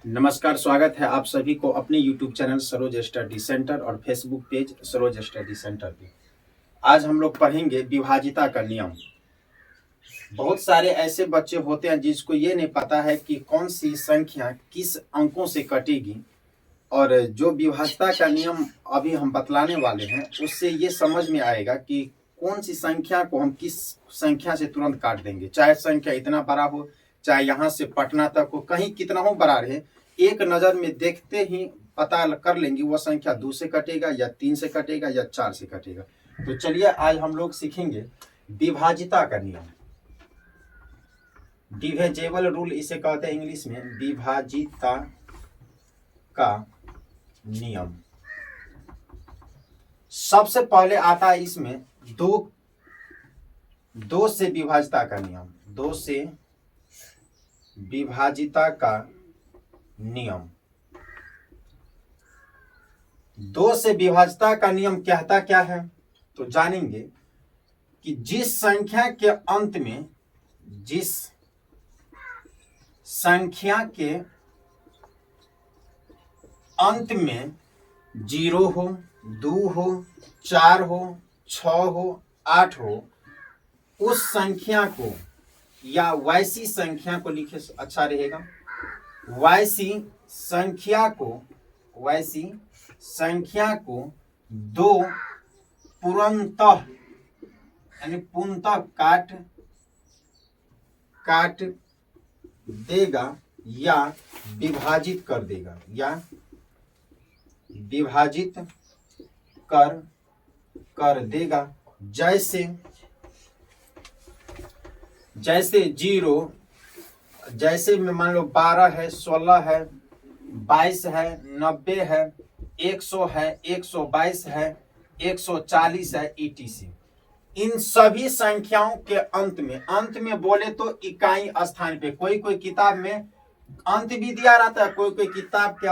नमस्कार, स्वागत है आप सभी को अपने YouTube channel Saroj study centre और Facebook page Saroj study centre पे। आज हम लोग पढ़ेंगे विभाजिता का नियम। बहुत सारे ऐसे बच्चे होते हैं जिसको ये नहीं पता है कि कौन सी संख्या किस अंकों से कटेगी, और जो विभाजिता का नियम अभी हम बतलाने वाले हैं उससे ये समझ में आएगा कि कौन सी संख्या को हम किस संख्या से तुरंत काट देंगे। चाहे संख्या इतना बड़ा हो, चाहे यहाँ से पटना तक हो, कहीं कितना हो बड़ा रहे, एक नज़र में देखते ही पता कर लेंगे वह संख्या 2 से कटेगा या 3 से कटेगा या 4 से कटेगा। तो चलिए आज हम लोग सीखेंगे विभाजिता का नियम। डिविजिबल रूल इसे कहते हैं इंग्लिश में, विभाजिता का नियम। सबसे पहले आता है इसमें दो से विभाजिता का नियम। 2 से विभाजिता का नियम। 2 से विभाजिता का नियम कहता क्या है तो जानेंगे कि जिस संख्या के अंत में 0 हो, 2 हो, 4 हो, 6 हो, 8 हो, उस संख्या को या वैसी संख्या को लिखे अच्छा रहेगा। वैसी संख्या को 2 पूर्णतः काट देगा या विभाजित कर देगा कर देगा। जैसे 0, जैसे में मान लो 12 है, 16 है, 22 है, 90 है, 100 है, 122 है, 140 है, etc। इन सभी संख्याओं के अंत में बोले तो इकाई स्थान पे, कोई किताब में अंत भी दिया रहता है, कोई किताब के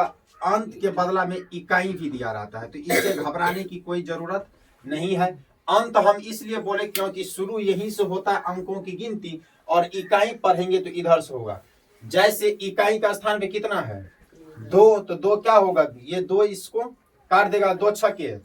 अंत के बदला में इकाई भी दिया रहता है। तो इससे घबराने की कोई जरूरत नहीं है। अंत हम इसलिए बोले क्योंकि शुरू यहीं से होता है अंकों की गिनती, और इकाई पढ़ेंगे तो इधर से होगा। जैसे इकाई का स्थान पे कितना है 2, तो 2 क्या होगा, ये 2 इसको काट देगा, 2 छके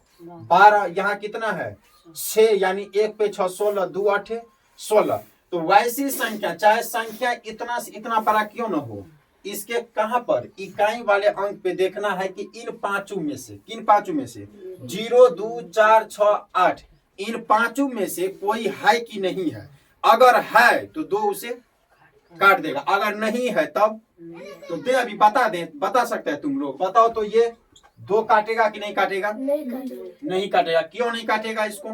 12, यहाँ कितना है 6, यानी 1 पे 6, 16, 2 8 16। तो वैसी संख्या, चाहे संख्या इतना से इतना बड़ा क्यों न हो, इसके कहां पर इकाई वाले अंक पे देखना है कि इन पांचों में से, किन पांचों में से 0, 2, 4, 6, 8, इन पांचों में से कोई है कि नहीं है। अगर है तो 2 उसे काट देगा, अगर नहीं है तब तो दे अभी बता सकते हैं तुम लोग, बताओ तो ये 2 काटेगा कि नहीं काटेगा? नहीं काटेगा। क्यों नहीं काटेगा इसको?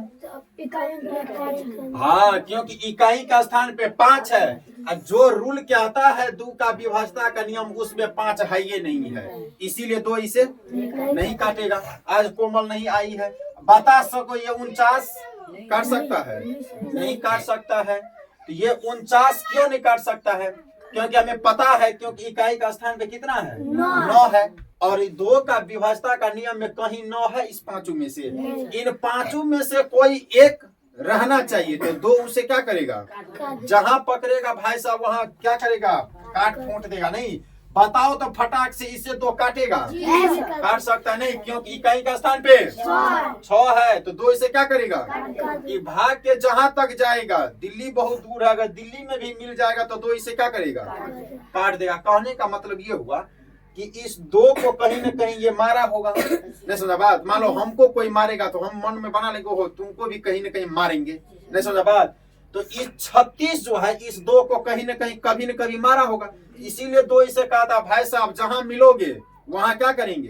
हाँ, क्योंकि इकाई का स्थान पे 5 है, जो रूल कहता है 2 का विभाजिता का नियम, उसमें 5 है ये नहीं है, इसीलिए 2 इसे नहीं काटेगा। आज कोमल नहीं आई है, बता सको ये 49 काट सकता है? नहीं काट सकता है। तो ये 49 क्यों नहीं काट सकता है? क्योंकि हमें पता है, क्योंकि इकाई का स्थान पे कितना है 9 है, और 2 का विभाजिता का नियम में कहीं 9 है इस पांचों में से। इन पांचों में से कोई एक रहना चाहिए, तो 2 उसे क्या करेगा, जहां पकड़ेगा भाई साहब वहां क्या करेगा, काट फोट देगा। नहीं बताओ तो फटाक से इसे 2 काटेगा? काट सकता नहीं, क्योंकि इकाई का स्थान पे 6 है, तो 2 इसे क्या करेगा, कि भाग के जहां तक जाएगा। दिल्ली बहुत दूर है, अगर दिल्ली में भी मिल जाएगा तो 2 इसे क्या करेगा, काट देगा। कहने का मतलब ये हुआ कि इस 2 को कहीं न कहीं ये मारा होगा। नहीं समझा बात? मान लो हमको कोई मारेगा तो हम मन में बना लेंगे हो तुमको भी कहीं न कहीं मारेंगे। नहीं समझा बात? तो इस 36 जो है, इस 2 को कहीं न कहीं कभी न कभी मारा होगा, इसीलिए 2 इसे कहा था भाई साहब जहां मिलोगे वहां क्या करेंगे,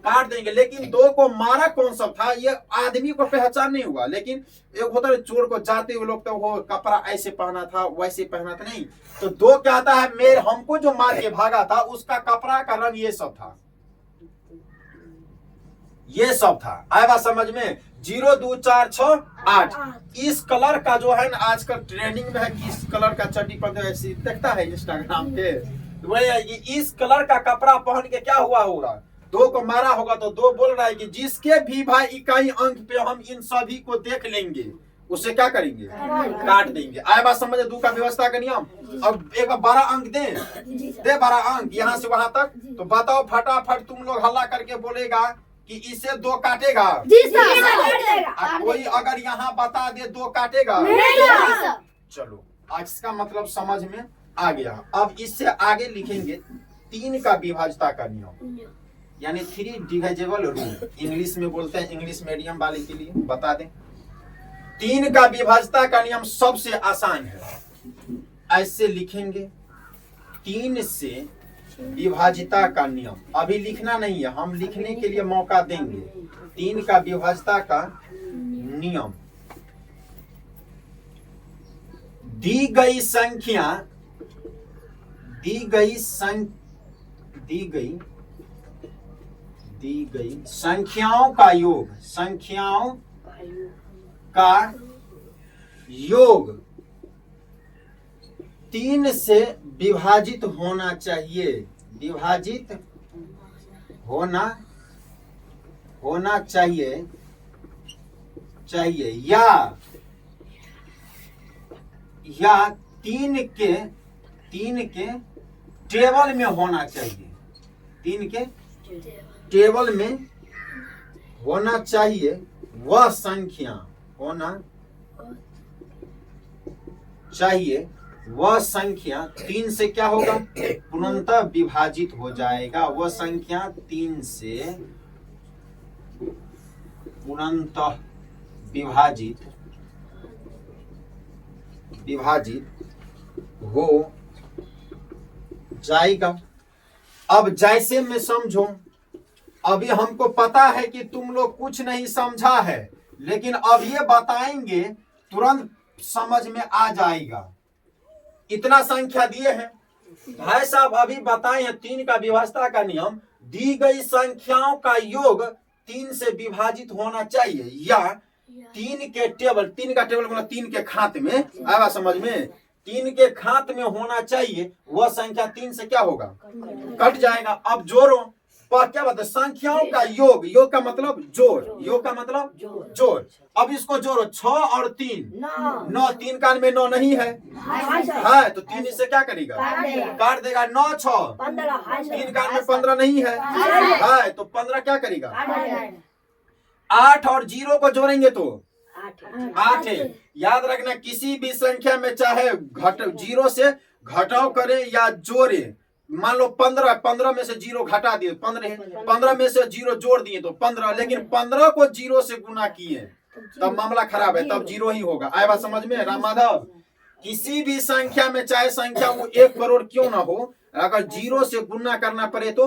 काट देंगे। लेकिन 2 को मारा कौन सा था, ये आदमी को पहचान नहीं हुआ। लेकिन एक होता है चोर को जाते हुए लोग तो वो कपड़ा ऐसे पहना था वैसे पहना था, नहीं। तो 2 कहता है मेरे हमको जो मार के भागा था उसका कपड़ा का रंग ये सब था, ये सब था। आया बात समझ में? 0, 2, 4, 6, 8 इस कलर का जो है ना आजकल ट्रेंडिंग में है कि इस कलर का चड्डी पर देखता है इंस्टाग्राम पे, वही इस कलर का कपड़ा पहन के क्या हुआ होगा, 2 को मारा होगा। तो 2 बोल रहा है कि जिसके भी भाई इकाई अंक पे हम इन सभी को देख लेंगे उससे क्या करेंगे, काट देंगे। आए बात समझे, दो का व्यवस्था का नियम। अब एक 12 अंक दे 12 अंक यहाँ से वहां तक, तो बताओ फटाफट तुम लोग हल्ला करके बोलेगा कि इसे 2 काटेगा। कोई अगर यहाँ बता दे 2 काटेगा, चलो आज इसका मतलब समझ में आ गया। अब इससे आगे लिखेंगे 3 का विभाज्यता का नियम, यानी 3 डिविजिबल रूल, इंग्लिश में बोलते हैं, इंग्लिश मीडियम वाले के लिए बता दें। 3 का विभाज्यता का नियम सबसे आसान है, ऐसे लिखेंगे 3 से विभाज्यता का नियम। अभी लिखना नहीं है, हम लिखने के लिए मौका देंगे। 3 का विभाज्यता का नियम, दी गई संख्याओं का योग 3 से विभाजित होना चाहिए, विभाजित होना चाहिए या 3 के टेबल में होना चाहिए, 3 के टेबल में होना चाहिए। वह संख्या होना चाहिए, वह संख्या 3 से क्या होगा, पूर्णतः विभाजित हो जाएगा। वह संख्या 3 से पूर्णतः विभाजित हो जाएगा। अब जैसे में समझो, अभी हमको पता है कि तुम लोग कुछ नहीं समझा है, लेकिन अब ये बताएंगे तुरंत समझ में आ जाएगा। इतना संख्या दिए हैं भाई साहब, अभी बताए हैं 3 का विभाज्यता का नियम, दी गई संख्याओं का योग 3 से विभाजित होना चाहिए या 3 के टेबल, 3 का टेबल मतलब 3 के खाते में, आया समझ में, 3 के खाते में होना चाहिए। वह संख्या 3 से क्या होगा, कट जाएगा। अब जोड़ो, पर क्या बता, संख्याओं का योग, योग का मतलब जोड़, योग का मतलब जोड़। अब इसको जोड़ो, 6 और 3 9, 3 का में 9 नहीं है, तो 3 इससे क्या करेगा, काट देगा। 9 6 3 का में 15 नहीं है, तो 15 क्या करेगा, 8 और 0 को जोड़ेंगे तो 8 है। याद रखना, किसी भी संख्या में चाहे 0 से घटाव करे या जोड़े, मान लो 15 में से 0 घटा दिए 15 है, 15 में से 0 जोड़ दिए तो 15, लेकिन 15 को 0 से गुना किए तब मामला खराब है, तब 0 ही होगा। आए बात समझ में राम माधव, किसी भी संख्या में चाहे संख्या वो 1 करोड़ क्यों ना हो, अगर 0 से गुना करना पड़े तो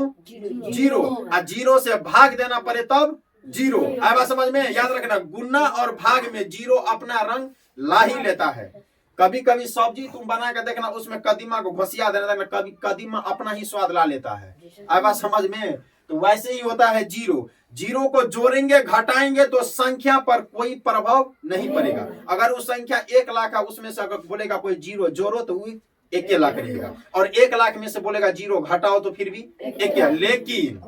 0 और 0 से भाग देना पड़े तब 0। आए बात समझ में, याद रखना, गुना और भाग में 0 अपना रंग ला ही लेता है। कभी कभी सब्जी तुम बना के देखना, उसमें कदीमा को घुसिया देना, देखना कभी कदीमा अपना ही स्वाद ला लेता है। आए बात समझ में, तो वैसे ही होता है 0 को जोड़ेंगे घटाएंगे तो संख्या पर कोई प्रभाव नहीं पड़ेगा। अगर वो संख्या 1 लाख है, उसमें से अगर बोलेगा कोई 0 जोड़ो तो वो 1 लाख रहेगा, और 1 लाख में से बोलेगा 0 घटाओ तो फिर भी 1। लेकिन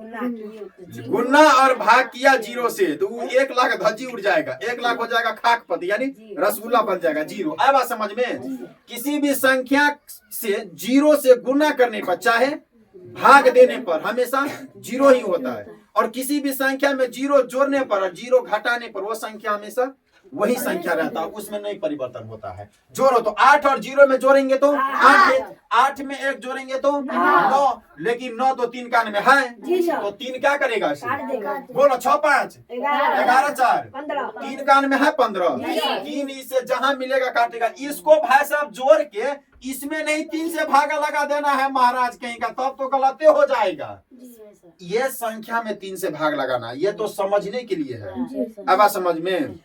गुना और भाग किया 0 से तो वो 1 लाख धज्जी उड़ जाएगा, 1 लाख हो जाएगा खाकपति, यानी रसगुल्ला बन जाएगा 0। आया बात समझ में, किसी भी संख्या से 0 से गुना करने पर चाहे भाग देने पर हमेशा 0 ही होता है, और किसी भी संख्या में 0 जोड़ने पर और 0 घटाने पर वो संख्या हमेशा वही संख्या रहता है, उसमें नहीं परिवर्तन होता है। जोड़ो तो 8 और 0 में जोड़ेंगे तो 8 में 1 जोड़ेंगे तो 9, लेकिन 9 तो 3 कान में है, तो 3 क्या करेगा, बोलो 6 5 11 4 3 कान में है 15, 3 इससे जहां मिलेगा काटेगा। इसको भाई साहब जोड़ के इसमें नहीं 3 से भागा लगा देना है महाराज कहीं का, तब तो गलत हो जाएगा। ये संख्या में 3 से भाग लगाना, ये तो समझने के लिए है। अब समझ में,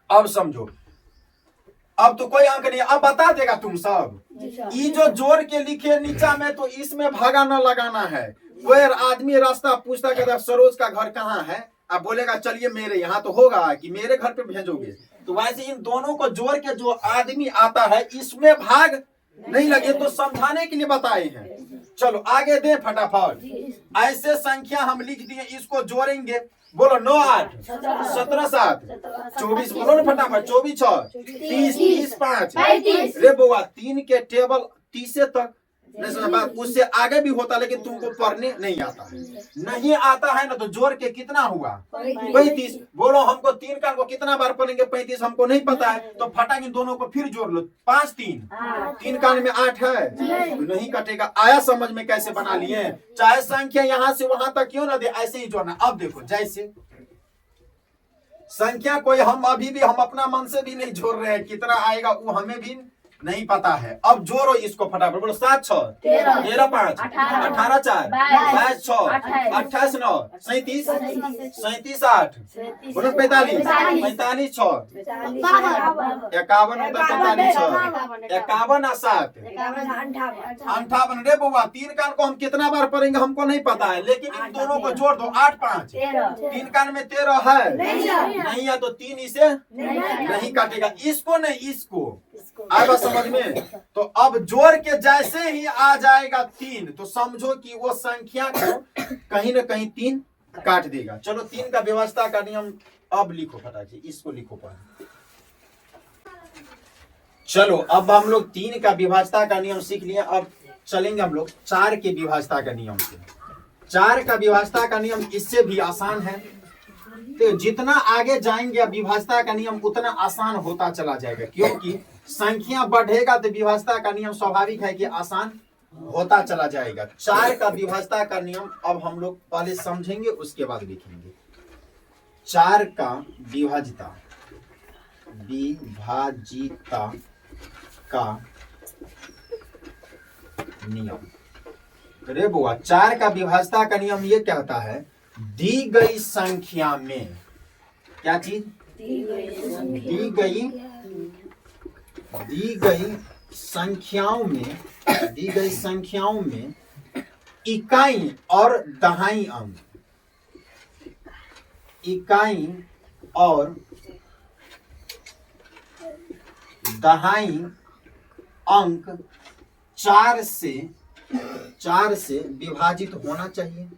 अब समझो, अब तो कोई अंक नहीं, अब बता देगा तुम सब। ये जो जोड़ के लिखे नीचा में, तो इसमें भागा न लगाना है। कोई आदमी रास्ता पूछता कहता सरोज का घर कहाँ है, अब बोलेगा चलिए मेरे यहाँ, तो होगा कि मेरे घर पे भेजोगे। तो वैसे इन दोनों को जोड़ के जो आदमी आता है, इसमें भाग नहीं लगे, तो समझाने के लिए बताए हैं। चलो आगे दे फटाफट। ऐसे संख्या हम लिख दिए, इसको जोड़ेंगे। बोलो 9 8 17 7 24। बोलो ना फटाफट। 24 6 30 30 5 रे बुआ 3 के टेबल 30 तक नहीं समझ बात। उससे आगे भी होता, लेकिन तुमको पढ़ने नहीं आता है। नहीं आता है ना, तो जोड़ के कितना हुआ 35। बोलो हमको 3 का को कितना बार पढ़ेंगे 35, हमको नहीं पता है, तो फटाक इन दोनों को फिर जोड़ लो। 5 3 3 कान में 8 है, तो नहीं कटेगा। आया समझ में कैसे बना लिए? चाहे संख्या यहाँ से वहां तक क्यों ना दे, ऐसे ही जोड़ना। अब देखो, जैसे संख्या कोई हम अभी भी हम अपना मन से भी नहीं जोड़ रहे हैं, कितना आएगा वो हमें भी नहीं पता है। अब जोड़ो इसको फटाफट। बोलो 7 6 13 5 18 4 22 6 28 9 37 37 8 बोलो 45 45 6 51 45 6 51 7 58। रे बुआ 3 कान को हम कितना बार पढ़ेंगे हमको नहीं पता है, लेकिन इन दोनों को जोड़ दो। 8 5 3 कान में 13 है, नहीं है, तो 3 इसे नहीं काटेगा। इसको नहीं, इसको आएगा समझ में। तो अब जोड़ के जैसे ही आ जाएगा 3, तो समझो कि वो संख्या को कहीं ना कहीं 3 काट देगा। चलो 3 का व्यवस्था का नियम अब लिखो फटाक से, इसको लिखो पहले। चलो अब हम लोग 3 का विभाजता का नियम सीख लिए। अब चलेंगे हम लोग 4 के विभाजता का नियम से। 4 का विभाजता का नियम इससे भी आसान है, तो जितना आगे जाएंगे विभाजता का नियम उतना आसान होता चला जाएगा, क्योंकि संख्या बढ़ेगा तो विभाजता का नियम स्वाभाविक है कि आसान होता चला जाएगा। 4 का विभाजता का नियम अब हम लोग पहले समझेंगे, उसके बाद लिखेंगे। 4 का विभाजिता का नियम। अरे बुआ 4 का विभाजता का नियम ये कहता है, दी गई संख्या में, क्या चीज? दी गई संख्याओं में इकाई और दहाई अंक, इकाई और दहाई अंक 4 से विभाजित होना चाहिए।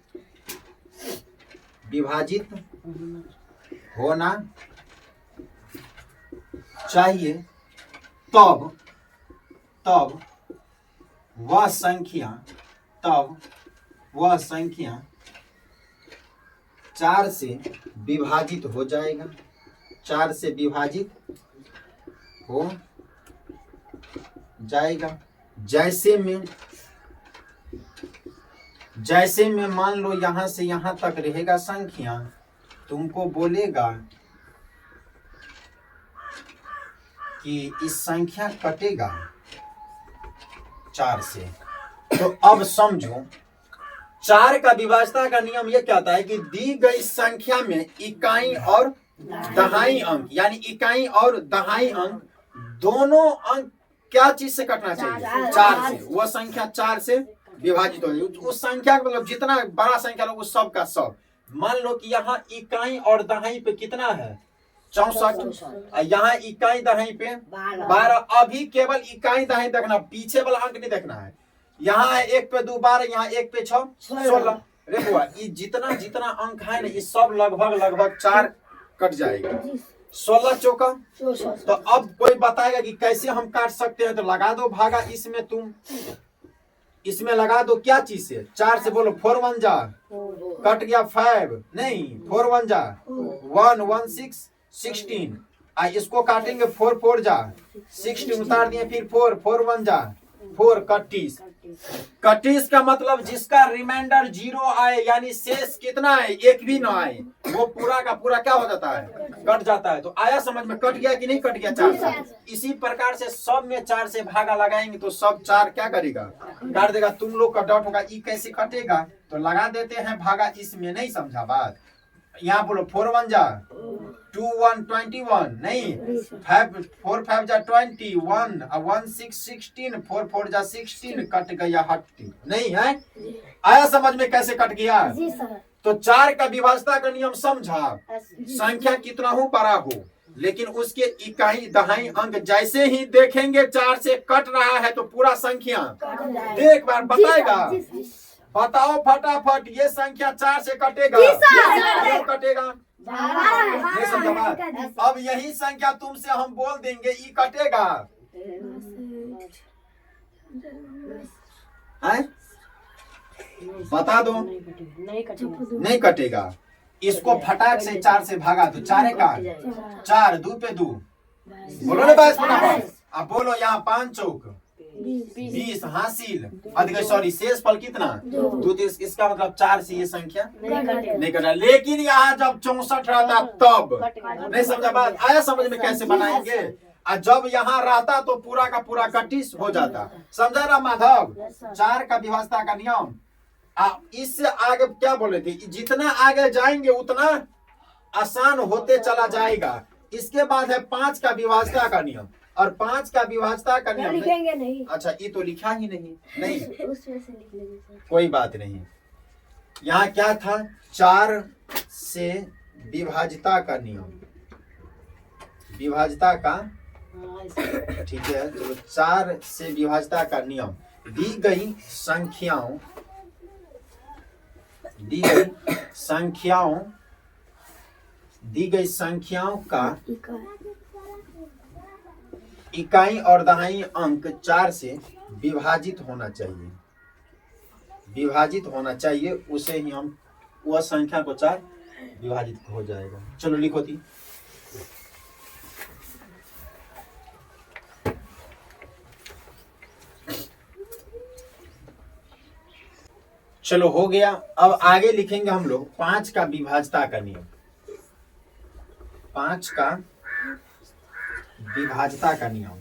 विभाजित होना चाहिए, तब वह संख्या 4 से विभाजित हो जाएगा। 4 से विभाजित हो जाएगा। जैसे में मान लो यहां से यहां तक रहेगा संख्या, तुमको बोलेगा कि इस संख्या कटेगा 4 से। तो अब समझो 4 का विभाजता का नियम यह कहता है कि दी गई संख्या में इकाई और दहाई अंक, यानी इकाई और दहाई अंक दोनों अंक क्या चीज से कटना चाहिए? 4 से। वह संख्या 4 से विभाजित हो जाएगी। उस संख्या का मतलब जितना बड़ा संख्या लो उस सब का सब। मान लो कि यहाँ इकाई और दहाई पे कितना है? 64। यहाँ इकाई दहाई पे 12। अभी केवल इकाई दहाई देखना, पीछे वाला अंक नहीं देखना है। यहाँ है 1 पे 2 12, यहाँ 1 पे 6 16। अरे बुआ ये जितना अंक है ना, ये सब लगभग 4 कट जाएगा। 16 चौका। तो अब कोई बताएगा कि कैसे हम काट सकते हैं, तो लगा दो भागा, इसमें तुम इसमें लगा दो क्या चीज से? 4 से। बोलो 4 1 जा, कट गया 5, नहीं 4 1 जा 1 1 6 16। इसको काटेंगे 4 4 जा 16 उतार दिए, फिर 4 4 1 जा 4 31। 31 का मतलब जिसका रिमाइंडर 0 आए, यानी शेष कितना है? 1 भी ना आए, वो पूरा का पूरा क्या हो जाता है? कट जाता है। तो आया समझ में? कट गया कि नहीं कट गया 4 से? इसी प्रकार से सब में 4 से भागा लगाएंगे तो सब 4 क्या करेगा? काट देगा। तुम लोग का डाउट होगा ये कैसे कटेगा, तो लगा देते हैं भागा। इसमें नहीं समझा बात? यहाँ बोलो 4 1 जा 2 1 21, नहीं 5 4 5 जा 20 1 1 6 16 4 4 जा 16, कट गया 30। नहीं है? आया समझ में कैसे कट गया? तो 4 का विभाजता का नियम समझा। संख्या कितना हो बड़ा हो, लेकिन उसके इकाई दहाई अंक जैसे ही देखेंगे 4 से कट रहा है तो पूरा संख्या एक बार बताएगा। बताओ फटाफट, ये संख्या 4 से कटेगा, क्यों कटेगा? ये समझा बात? अब यही संख्या तुमसे हम बोल देंगे ई कटेगा है? बता दो। नहीं कटेगा। इसको फटाक से 4 से भागा तो 4 का 4, 2 पे 2, बोलो ना बस फटाफट। अब बोलो यहाँ 5 चौक 20 हासिल, सॉरी शेष फल कितना 2। इसका मतलब 4 से ये संख्या नहीं कटा। लेकिन यहाँ जब 64 रहता तब नहीं समझा बात? आया समझ में कैसे बनाएंगे? और जब यहाँ रहता तो पूरा का पूरा कटिस हो जाता। समझा ना माधव? 4 का विभाजता का नियम। इससे आगे क्या बोले थे? जितना आगे जाएंगे उतना आसान होते चला जाएगा। इसके बाद है 5 का विभाजता का नियम, और 5 का विभाजता का नियम लिखेंगे नहीं। अच्छा, ये तो लिखा ही नहीं उसमें से लिख लेंगे सर। कोई बात नहीं। यहाँ क्या था? 4 से विभाजता का नियम, विभाजता का, ठीक है। तो 4 से विभाजता का नियम, दी गई संख्याओं का इकाई और दहाई अंक 4 से विभाजित होना चाहिए। उसे ही हम, वह संख्या को 4 विभाजित हो जाएगा। चलो लिखो थी। चलो हो गया। अब आगे लिखेंगे हम लोग 5 का विभाजता का नियम। 5 का विभाजता का नियम।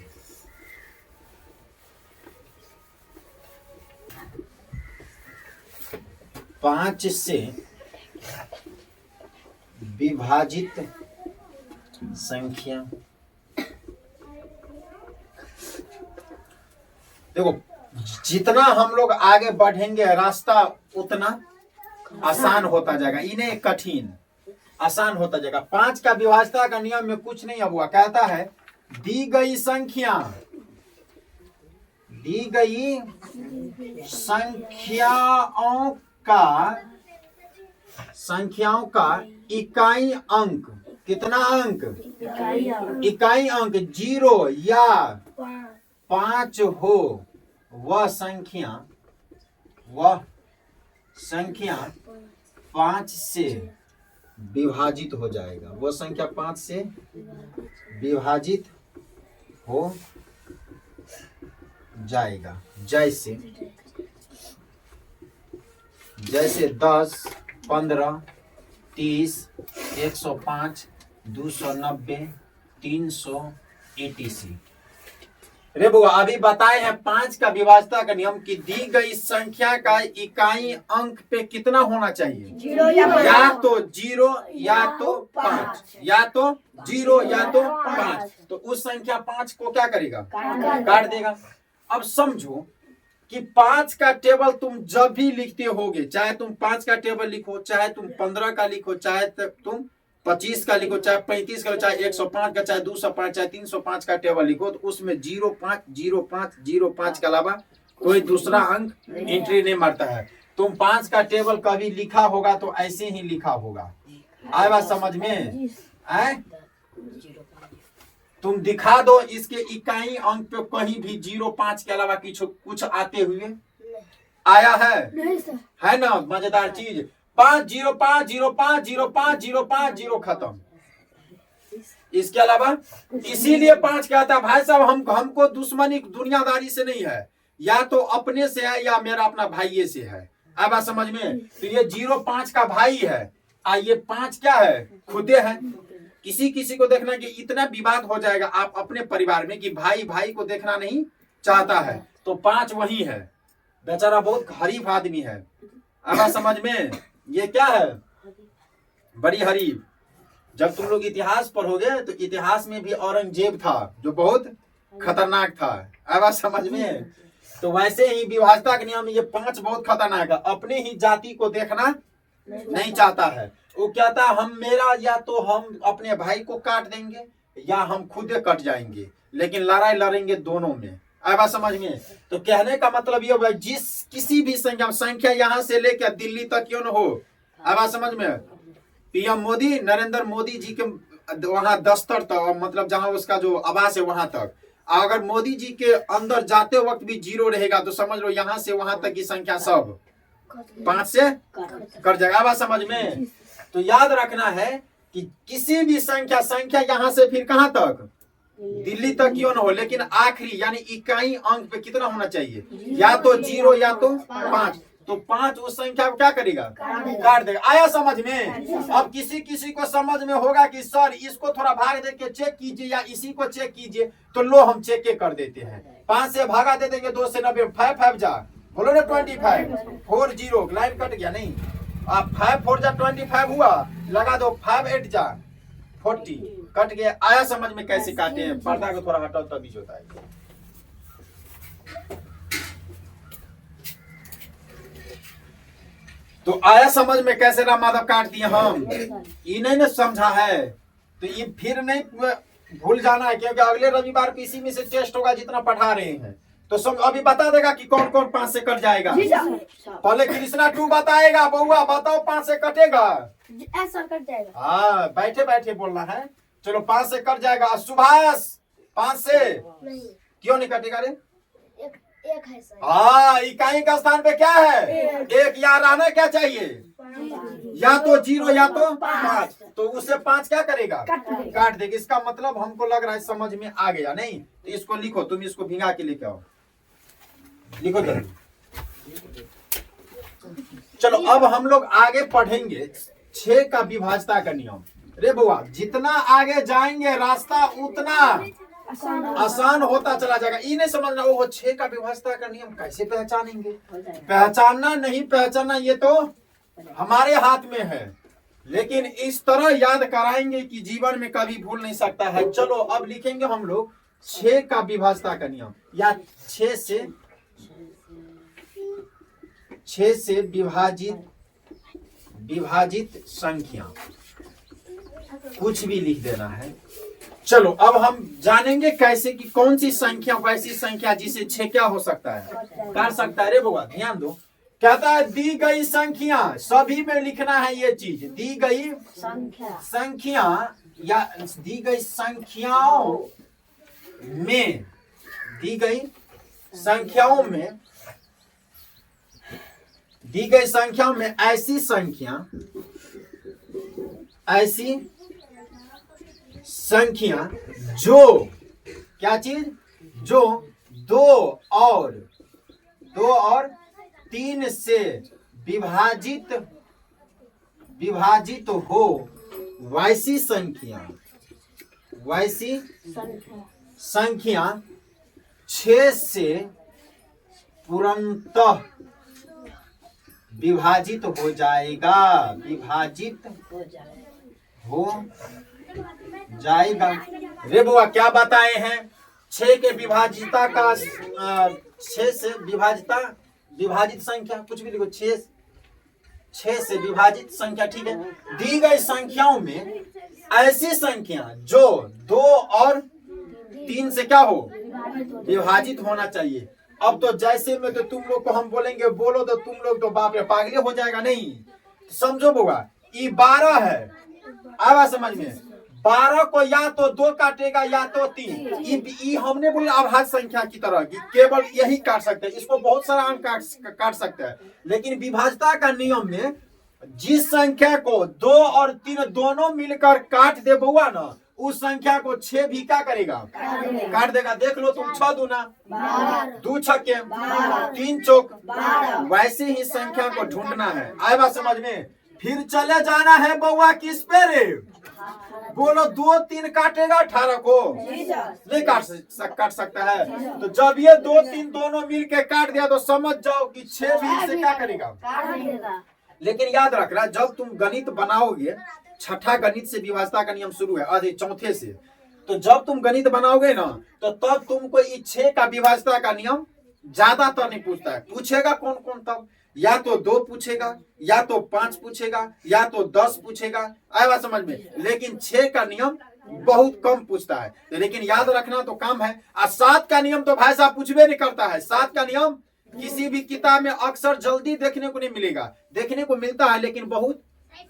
पांच से विभाजित संख्या, देखो जितना हम लोग आगे बढ़ेंगे रास्ता उतना आसान होता जाएगा, इन्हें कठिन आसान होता जाएगा। 5 का विभाजता का नियम में कुछ नहीं अब हुआ, कहता है दी गई संख्याओं का इकाई अंक, कितना अंक? इकाई अंक 0 या 5 हो, वह संख्या 5 से विभाजित हो जाएगा। वह संख्या 5 से विभाजित हो जाएगा। जैसे 10, 15, 30, 105, 290, 300 etc। रे बुआ अभी बताए हैं 5 का विभाजता का नियम कि दी गई संख्या का इकाई अंक पे कितना होना चाहिए? या तो 0 या तो 5, या तो 0 या तो 5। तो उस संख्या 5 को क्या करेगा? काट देगा। अब समझो कि 5 का टेबल तुम जब भी लिखते होगे, चाहे तुम 5 का टेबल लिखो, चाहे तुम 15 का लिखो, चाहे तुम 25 का लिखो, चाहे 35 का, चाहे 105 का, चाहे 205, चाहे 305 का टेबल लिखो, तो उसमें 05, 05, 05 के अलावा कोई दूसरा अंक एंट्री नहीं मारता है। तुम 5 का टेबल कभी लिखा होगा तो ऐसे ही लिखा होगा। आए बात समझ में? तुम दिखा दो इसके इकाई अंक पे कहीं भी 05 के अलावा कुछ आते हुए आया है? है ना मजेदार चीज? 5 0 5 0 5 0 5 0 5 0 खत्म। इसके अलावा इसीलिए 5 कहता है भाई साहब हमको दुश्मनी दुनियादारी से नहीं है, या तो अपने से है या मेरा अपना भाई से है। अब बात समझ में? तो ये 05 का भाई है, ये 5 क्या है? खुदे है। किसी को देखना कि इतना विवाद हो जाएगा आप अपने परिवार में कि भाई भाई को देखना नहीं चाहता है, तो 5 वही है। बेचारा बहुत हरीफ आदमी है। अब समझ में? ये क्या है? बड़ी हरीफ। जब तुम लोग इतिहास पढ़ोगे तो इतिहास में भी औरंगजेब था जो बहुत खतरनाक था। अब समझ में? तो वैसे ही विभाजता के नियम में ये 5 बहुत खतरनाक है। अपने ही जाति को देखना नहीं चाहता है। वो कहता हम मेरा, या तो हम अपने भाई को काट देंगे या हम खुद कट जाएंगे, लेकिन लड़ाई लड़ेंगे दोनों में। आए बात समझ में? तो कहने का मतलब ये भाई, जिस किसी भी संख्या यहाँ से लेकर दिल्ली तक क्यों न हो, आए बात समझ में? पीएम मोदी, नरेंद्र मोदी जी के वहां दफ्तर तक, मतलब जहां उसका जो आवास है वहां तक, अगर मोदी जी के अंदर जाते वक्त भी 0 रहेगा तो समझ लो यहाँ से वहां तक की संख्या सब 5 से कट जाएगा। बात समझ में? तो याद रखना है कि किसी भी संख्या यहाँ से फिर कहां तक, दिल्ली तक क्यों न हो, लेकिन आखिरी यानी इकाई अंक पे कितना होना चाहिए, या तो 0 या तो 5। तो 5 उस संख्या को क्या करेगा, काट देगा। आया समझ में? अब किसी को समझ में होगा कि सर इसको थोड़ा भाग दे के चेक कीजिए या इसी को चेक कीजिए, तो लो हम चेक कर देते हैं। 5 से भागा दे देंगे, 2 से 90, 5 जा बोलो ना 25, 4 0 लाइन कट गया नहीं, आप 5 4 जा 25 हुआ, लगा दो 5 8 जा 40 कट गया। आया समझ में कैसे काटे हैं? पर्दा को थोड़ा हटाओ तभी होता है। तो आया समझ में कैसे राम माधव काट दिए हम? ये नहीं ना समझा है तो ये फिर नहीं भूल जाना है, क्योंकि अगले रविवार को इसी में से टेस्ट होगा जितना पढ़ा रहे हैं। तो सब अभी बता देगा कि कौन कौन 5 से कट जाएगा। पहले कृष्णा 2 बताएगा, बउआ बताओ 5 से कटेगा। ऐसा कट जाएगा। हाँ बैठे बैठे बोलना है। चलो 5 से कट जाएगा। सुभाष 5 से नहीं, क्यों नहीं कटेगा रे? एक है सर। हाँ, इकाई का स्थान पे क्या है? एक। या रहना क्या चाहिए? या तो 0 या तो 5। तो उससे 5 क्या करेगा? काट देगा। इसका मतलब हमको लग रहा है समझ में आ गया नहीं? तो इसको लिखो, तुम इसको भिंगा के लेके आओ, लिखो जल्दी। चलो अब हम लोग आगे पढ़ेंगे 6 का विभाजता का नियम। रे बुआ, जितना आगे जाएंगे रास्ता उतना आसान होता चला जाएगा। ये नहीं समझना वो 6 का विभाजता का नियम कैसे पहचानेंगे। पहचानना नहीं पहचानना ये तो हमारे हाथ में है, लेकिन इस तरह याद कराएंगे कि जीवन में कभी भूल नहीं सकता है। चलो अब लिखेंगे हम लोग 6 का विभाजता का नियम, या 6 से विभाजित संख्या, कुछ भी लिख देना है। चलो अब हम जानेंगे कैसे कि कौन सी संख्या वैसी संख्या जिसे 6 क्या हो सकता है, कर सकता है। रे बाबा ध्यान दो, कहता है दी गई संख्या, सभी में लिखना है ये चीज, दी गई संख्या या दी गई संख्याओं में, दी गई संख्याओं में, दी गई संख्याओं में ऐसी संख्या जो क्या चीज, जो 2 और 3 से विभाजित हो, वैसी संख्या 6 से पूर्णतः विभाजित हो जाएगा, विभाजित हो जाएगा। रे बुआ क्या बताए हैं? 6 के विभाजिता का 6 से विभाजित संख्या, कुछ भी लिखो, 6 से विभाजित संख्या, ठीक है। दी गई संख्याओं में ऐसी संख्या जो 2 और 3 से क्या हो, विभाजित होना चाहिए। अब तो जैसे में तो तुम लोग को हम बोलेंगे बोलो तो तुम लोग तो बाप रे पागले हो जाएगा। नहीं समझो बुआ, ये 12 है, आवा समझ में, 12 को या तो 2 काटेगा या तो 3। ये हमने बोला अभाज्य संख्या की तरह कि केवल यही काट सकते हैं, इसको बहुत सारा अंक काट सकते हैं। लेकिन विभाजता का नियम में जिस संख्या को 2 और 3 दोनों मिलकर काट दे बुआ ना, उस संख्या को 6 भी क्या करेगा, काट देगा। देख लो तुम, 6 दूना 2 छक्के 3 चौक, वैसे ही संख्या को ढूंढना है। आए बात समझ में? फिर चले जाना है बउआ किस पे रे, बोलो 2 3 काटेगा 18 को नहीं काट सकता है। तो जब ये 2 3 दोनों मिल के काट दिया तो समझ जाओ कि 6 भी इससे क्या करेगा। लेकिन याद रखना, जब तुम गणित बनाओगे, छठा गणित से विभाजता का नियम शुरू है, आधे चौथे से, तो जब तुम गणित बनाओगे ना तो तब तुमको इस 6 का विभाजता का नियम ज्यादातर नहीं पूछता है। पूछेगा कौन कौन, तब या तो 2 पूछेगा, या तो 5 पूछेगा, या तो 10 पूछेगा। आया बात समझ में? लेकिन 6 का नियम बहुत कम पूछता है, लेकिन याद रखना तो काम है। और 7 का नियम तो भाई साहब पूछबे नहीं करता है। 7 का नियम किसी भी किताब में अक्सर जल्दी देखने को नहीं मिलेगा, देखने को मिलता है लेकिन बहुत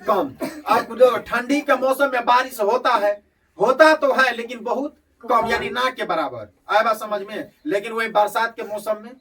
कम। अब जो ठंडी के मौसम में बारिश होता तो है लेकिन बहुत कम, यानी ना के बराबर। आए बात समझ में। लेकिन वही बरसात के मौसम में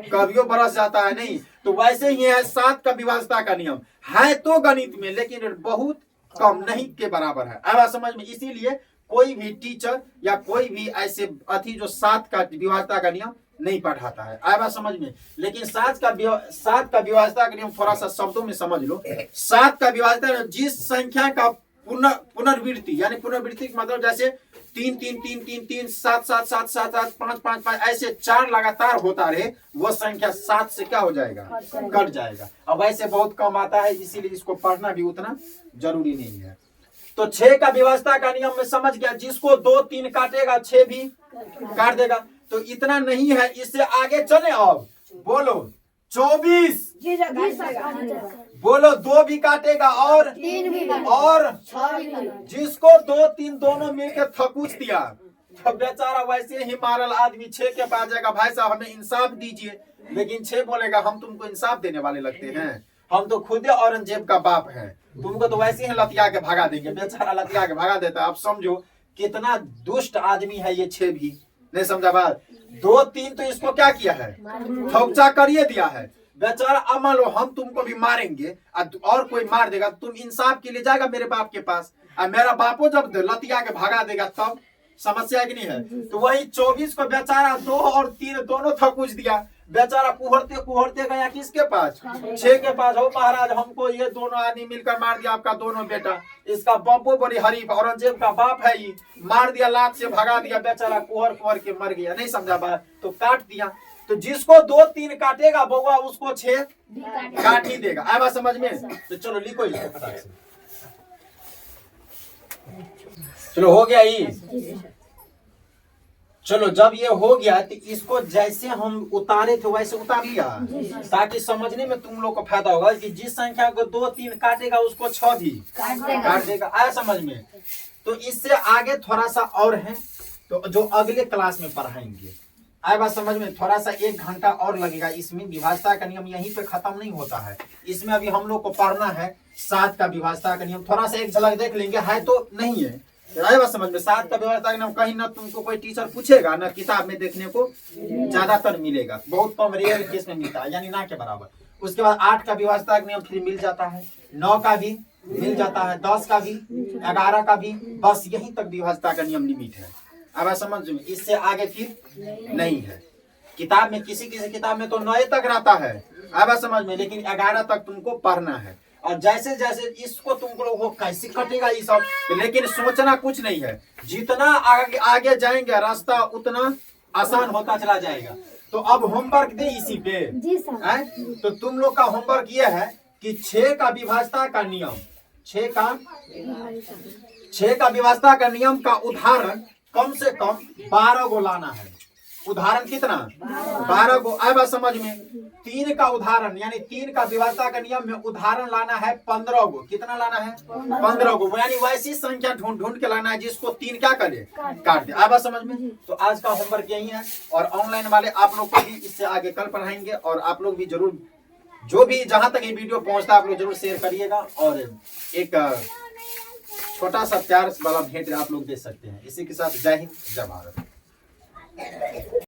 कभियो बरस जाता है नहीं। तो वैसे ही है 7 का विभाज्यता का नियम है तो गणित में, लेकिन बहुत कम, नहीं के बराबर है। आए बात समझ में। इसीलिए कोई भी टीचर या कोई भी ऐसे जो 7 का विभाज्यता का नियम नहीं पढ़ाता है। आए बात समझ में। लेकिन 7 का विभाज्यता का नियम थोड़ा सा शब्दों में समझ लो। 7 का विभाज्यता जिस संख्या का पुनर्वृत्ति, यानी पुनर्वृत्ति का मतलब जैसे 3 3 3 3 3 7 7 7 7 7 5 5 5 ऐसे 4 लगातार होता रहे, वो संख्या 7 से क्या हो जाएगा, कट जाएगा। अब ऐसे बहुत कम आता है, इसीलिए इसको पढ़ना भी उतना जरूरी नहीं है। तो 6 का विभाज्यता का नियम में समझ गया, जिसको 2 3 काटेगा 6 भी काट देगा। तो इतना नहीं है, इससे आगे चले। अब बोलो 24, बोलो 2 भी काटेगा और 3 भी, और 6 भी। जिसको 2 3 दोनों मिलकर थकूच दिया, तो बेचारा वैसे ही मारल आदमी 6 के पास जाएगा, भाई साहब हमें इंसाफ दीजिए। लेकिन 6 बोलेगा हम तुमको इंसाफ देने वाले लगते हैं, हम तो खुद औरंगजेब का बाप है, तुमको तो वैसे ही लतिया के भगा देंगे। बेचारा लतिया के भगा देता है। आप समझो कितना दुष्ट आदमी है ये 6 भी। नहीं समझा बात। 2 3 तो इसको क्या किया है, थोपचा करिए दिया है। बेचारा अब मान लो हम तुमको भी मारेंगे और कोई मार देगा, तुम इंसाफ के लिए जाएगा मेरे बाप के पास, और मेरा बापो जब लतिया के भगा देगा तब समस्या की नहीं है। तो वही 24 को बेचारा 2 और 3 दोनों थकूच दिया। बेचारा कुहरते गया किसके पास, 6 के पास। हो महाराज हमको ये दोनों आदमी मिलकर मार दिया, आपका दोनों बेटा, इसका बापो बड़ी हरीफ औरंगजेब का बाप है, ये मार दिया, लात से भगा दिया। बेचारा कुहर के मर गया। नहीं समझा बात, तो काट दिया। तो जिसको 2 3 काटेगा बउआ, उसको 6 काट ही देगा। आया बात समझ में। तो चलो लिखो इसको फटाक से। चलो हो गया ये। चलो जब ये हो गया तो इसको जैसे हम उतारे थे वैसे उतार लिया, ताकि समझने में तुम लोग को फायदा होगा कि जिस संख्या को 2 3 काटेगा उसको 6 भी काट देगा। आया समझ में। तो इससे आगे थोड़ा सा और है, तो जो अगले क्लास में पढ़ाएंगे। आए बात समझ में। थोड़ा सा 1 घंटा और लगेगा इसमें। विभाज्यता का नियम यहीं पे खत्म नहीं होता है, इसमें अभी हम लोग को पढ़ना है 7 का विभाज्यता का नियम। थोड़ा सा एक झलक देख लेंगे, है तो नहीं है। आए बात समझ में। 7 का विभाज्यता का नियम कहीं ना तुमको कोई टीचर पूछेगा ना, किताब में देखने को ज्यादातर मिलेगा, बहुत कम रेयर केस में मिलता है, यानी ना के बराबर। उसके बाद 8 का विभाज्यता का नियम फिर मिल जाता है, 9 का भी मिल जाता है, 10 का भी, 11 का भी। बस यहीं तक विभाज्यता का नियम लिमिट है। अब समझ में, इससे आगे फिर नहीं है। किताब में किसी किताब में तो 9 तक रहता है, अब समझ में, लेकिन 11 तक तुमको पढ़ना है। और जैसे जैसे इसको तुमको कैसे कटेगा ये सब, लेकिन सोचना कुछ नहीं है। जितना आगे जाएंगे रास्ता उतना आसान होता चला जाएगा। तो अब होमवर्क दे इसी पे जी सर। तो तुम लोग का होमवर्क ये है कि 6 का विभाज्यता का नियम, 6 का विभाज्यता का नियम का उदाहरण कम से कम 12 गो लाना है। उदाहरण कितना, 12 गो। आए बात समझ में। 3 का उदाहरण यानी 3 का विभाज्यता का नियम में उदाहरण लाना है 15 गो। कितना लाना है, 15 गो। यानी वैसी संख्या ढूंढ के लाना है जिसको 3 क्या करे, काट दे। आए बात समझ में। तो आज का होमवर्क यही है, और ऑनलाइन वाले आप लोग को भी इससे आगे कल पढ़ाएंगे। और आप लोग भी जरूर, जो भी जहां तक ये वीडियो पहुंचता है आप लोग जरूर शेयर करिएगा, और एक छोटा सा प्यार वाला भेंट आप लोग दे सकते हैं। इसी के साथ जय हिंद, जय भारत।